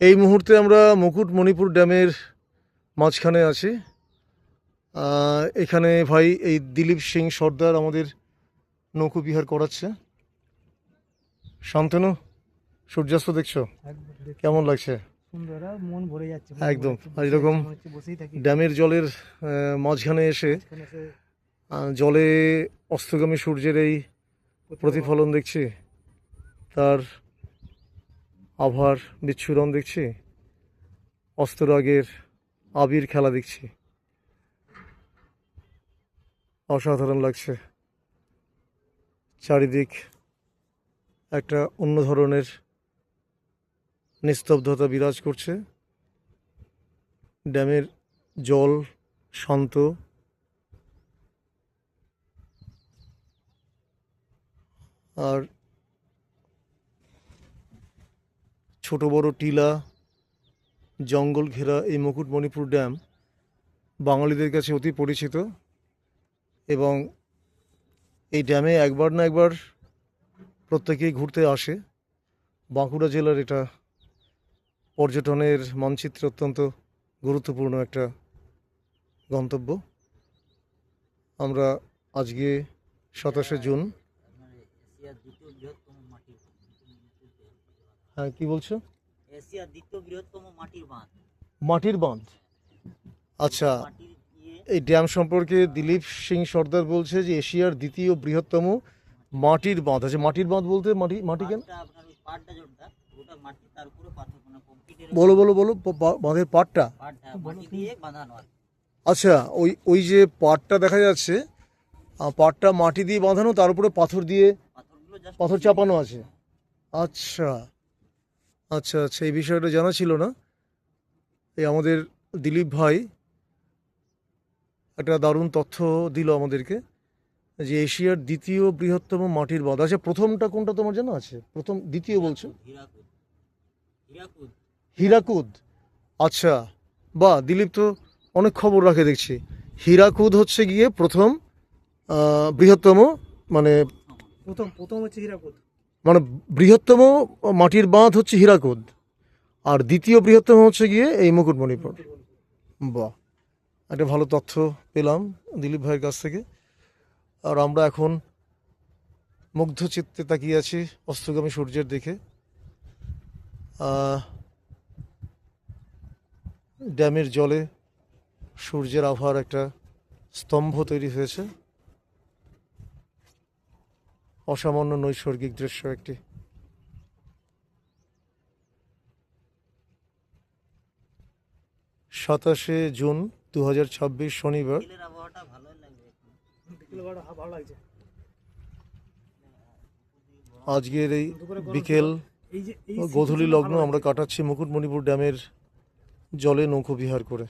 এই মুহূর্তে আমরা মুকুটমণিপুর ড্যামের মাঝখানে আছি। এখানে ভাই এই দিলীপ সিং সর্দার আমাদের নৌকো বিহার করাচ্ছে। শান্তনু, সূর্যাস্ত দেখছো? কেমন লাগছে? সুন্দর, মন ভরে যাচ্ছে একদম এরকম ড্যামের জলের মাঝখানে এসে জলে অস্তগামী সূর্যের এই প্রতিফলন দেখছি, তার আভার বিচ্ছুরণ দেখছি, অস্তরাগের আবির খেলা দেখছি। অসাধারণ লাগছে। চারিদিক একটা অন্য ধরনের নিস্তব্ধতা বিরাজ করছে। ড্যামের জল শান্ত, আর ছোট বড় টিলা জঙ্গল ঘেরা এই মুকুটমণিপুর ড্যাম বাঙালিদের কাছে অতি পরিচিত, এবং এই ড্যামে একবার না একবার প্রত্যেকেই ঘুরতে আসে। বাঁকুড়া জেলার এটা পর্যটনের মানচিত্রে অত্যন্ত গুরুত্বপূর্ণ একটা গন্তব্য। আমরা আজকে 27শে জুন। হ্যাঁ, কি বলছো? এশিয়ার দ্বিতীয় বৃহত্তম মাটির বাঁধ। আচ্ছা, এই ড্যাম সম্পর্কে দিলীপ সিং সর্দার বলছে যে এশিয়ার দ্বিতীয় বৃহত্তম মাটির বাঁধ আছে। মাটির বাঁধ বলতে মাটি কেন? বলো বলো বলো, বাঁধের পাড়টা। আচ্ছা, ওই ওই যে পাড়টা দেখা যাচ্ছে, পাড়টা মাটি দিয়ে বাঁধানো, তার উপরে পাথর দিয়ে পাথর চাপানো আছে। আচ্ছা আচ্ছা আচ্ছা, এই বিষয়টা জানা ছিল না। এই আমাদের দিলীপ ভাই একটা দারুণ তথ্য দিল আমাদেরকে, যে এশিয়ার দ্বিতীয় বৃহত্তম মাটির বাঁধ। আচ্ছা, প্রথমটা কোনটা তোমার জানা আছে? প্রথম, দ্বিতীয় বলছো? হীরাকুদ। আচ্ছা, বা দিলীপ তো অনেক খবর রাখে দেখছি। হীরাকুদ হচ্ছে গিয়ে প্রথম বৃহত্তম, মানে প্রথম হচ্ছে হীরাকুদ, মানে বৃহত্তম মাটির বাঁধ হচ্ছে হীরাকুদ, আর দ্বিতীয় বৃহত্তম হচ্ছে গিয়ে এই মুকুটমণিপুর। বাহ, একটা ভালো তথ্য পেলাম দিলীপ ভাইয়ের কাছ থেকে। আর আমরা এখন মুগ্ধ চিত্তে তাকিয়ে আছি অস্তগামী সূর্যের দিকে। ড্যামের জলে সূর্যের আভার একটা স্তম্ভ তৈরি হয়েছে। অসামান্য নৈসর্গিক দৃশ্য একটি। 27শে জুন 2026 শনিবার। আজকের এই বিকেল গোধূলি লগ্ন আমরা কাটাচ্ছি মুকুটমণিপুর ড্যামের জলে নৌকো বিহার করে।